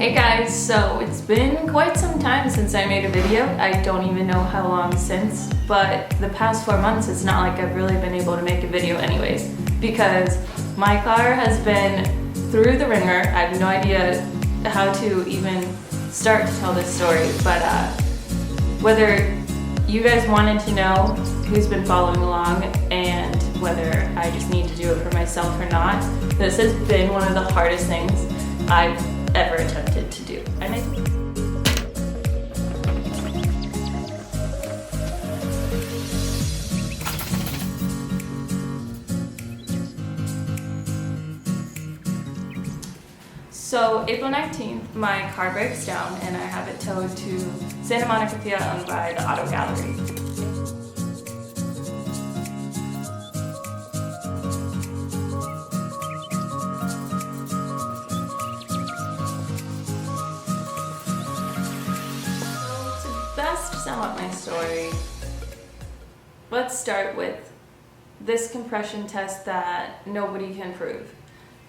Hey guys, so it's been quite some time since I made a video. I don't even know how long since, but the past 4 months it's not like I've really been able to make a video anyways, because my car has been through the ringer. I have no idea how to even start to tell this story, but whether you guys wanted to know who's been following along and whether I just need to do it for myself or not, this has been one of the hardest things I've ever attempted to do. And So April 19th, my car breaks down and I have it towed to Santa Monica Fiat owned by the Auto Gallery. To best sum up my story, let's start with this compression test that nobody can prove.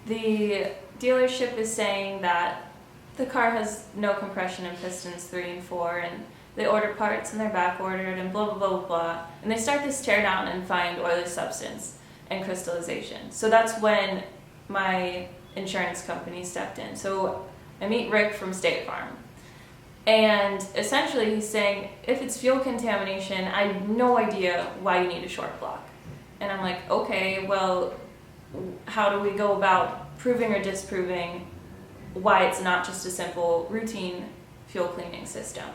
The dealership is saying that the car has no compression in pistons 3 and 4, and they order parts and they're back ordered and blah blah blah blah blah, and they start this tear down and find oily substance and crystallization. So that's when my insurance company stepped in. So I meet Rick from State Farm, and essentially he's saying if it's fuel contamination, I have no idea why you need a short block. And I'm like, okay, well, how do we go about proving or disproving why it's not just a simple routine fuel cleaning system?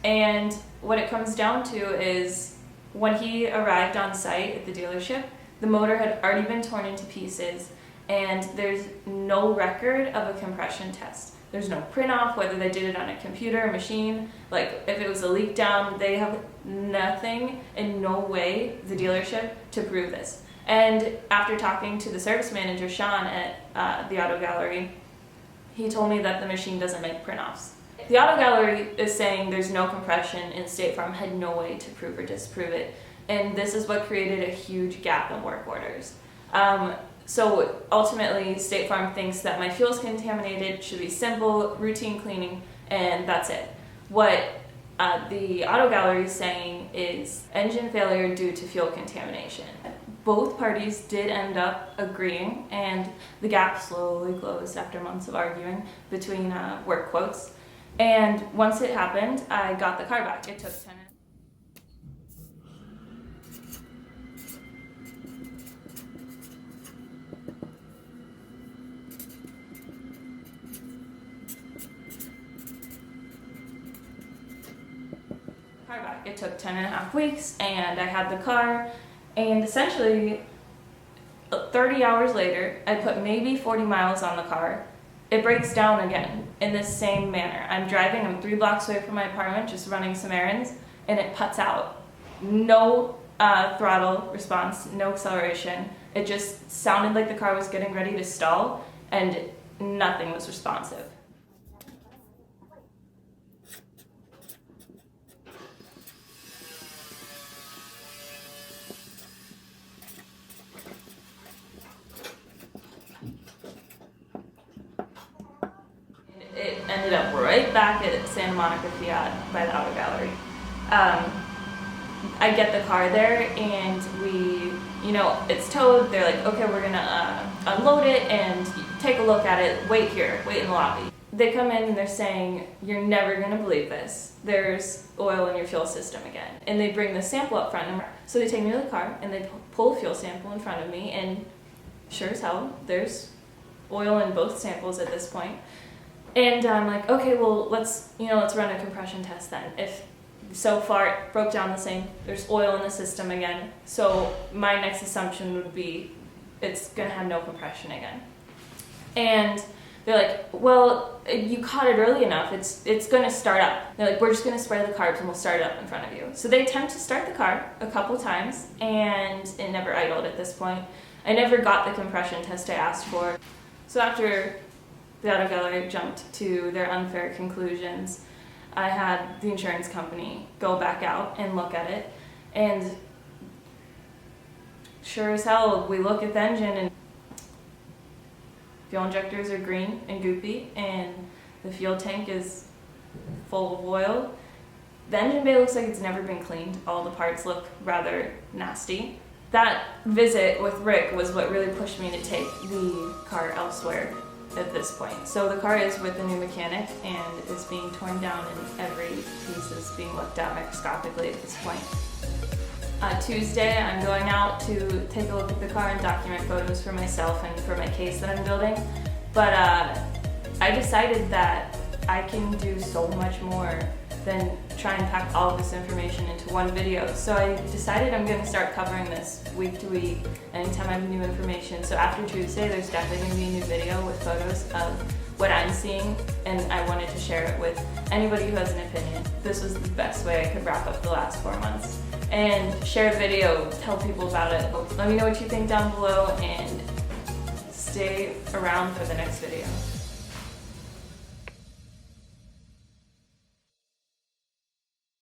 And what it comes down to is when he arrived on site at the dealership, the motor had already been torn into pieces and there's no record of a compression test. There's no print off, whether they did it on a computer or machine. Like if it was a leak down, they have nothing and no way, the dealership, to prove this. And after talking to the service manager, Sean, at the Auto Gallery, he told me that the machine doesn't make print-offs. The Auto Gallery is saying there's no compression, and State Farm had no way to prove or disprove it. And this is what created a huge gap in work orders. So ultimately, State Farm thinks that my fuel's contaminated, should be simple, routine cleaning, and that's it. What the Auto Gallery is saying is engine failure due to fuel contamination. Both parties did end up agreeing, and the gap slowly closed after months of arguing between work quotes. And once it happened, I got the car back. It took 10 minutes. It took 10.5 weeks, and I had the car. And essentially, 30 hours later, I put maybe 40 miles on the car. It breaks down again in this same manner. I'm driving, I'm 3 blocks away from my apartment, just running some errands, and it puts out. No throttle response, no acceleration. It just sounded like the car was getting ready to stall, and nothing was responsive. It ended up right back at Santa Monica Fiat by the Auto Gallery. I get the car there and it's towed. They're like, okay, we're gonna unload it and take a look at it. Wait here, wait in the lobby. They come in and they're saying, you're never gonna believe this. There's oil in your fuel system again. And they bring the sample up front. So they take me to the car and they pull a fuel sample in front of me, and sure as hell, there's oil in both samples at this point. And I'm like, okay, well, let's run a compression test then. If so far it broke down the same, there's oil in the system again. So my next assumption would be it's gonna have no compression again. And they're like, well, you caught it early enough, it's gonna start up. They're like, we're just gonna spray the carbs and we'll start it up in front of you. So they attempt to start the car a couple times and it never idled at this point. I never got the compression test I asked for. So after the Auto Gallery jumped to their unfair conclusions, I had the insurance company go back out and look at it, and sure as hell we look at the engine and fuel injectors are green and goopy, and the fuel tank is full of oil. The engine bay looks like it's never been cleaned. All the parts look rather nasty. That visit with Rick was what really pushed me to take the car elsewhere at this point. So the car is with a new mechanic and is being torn down, and every piece is being looked at microscopically at this point. Tuesday, I'm going out to take a look at the car and document photos for myself and for my case that I'm building. But I decided that I can do so much more than try and pack all of this information into one video. So I decided I'm going to start covering this week to week, anytime I have new information. So after Tuesday, there's definitely going to be a new video with photos of what I'm seeing, and I wanted to share it with anybody who has an opinion. This was the best way I could wrap up the last 4 months. And share the video, tell people about it. Let me know what you think down below, and stay around for the next video.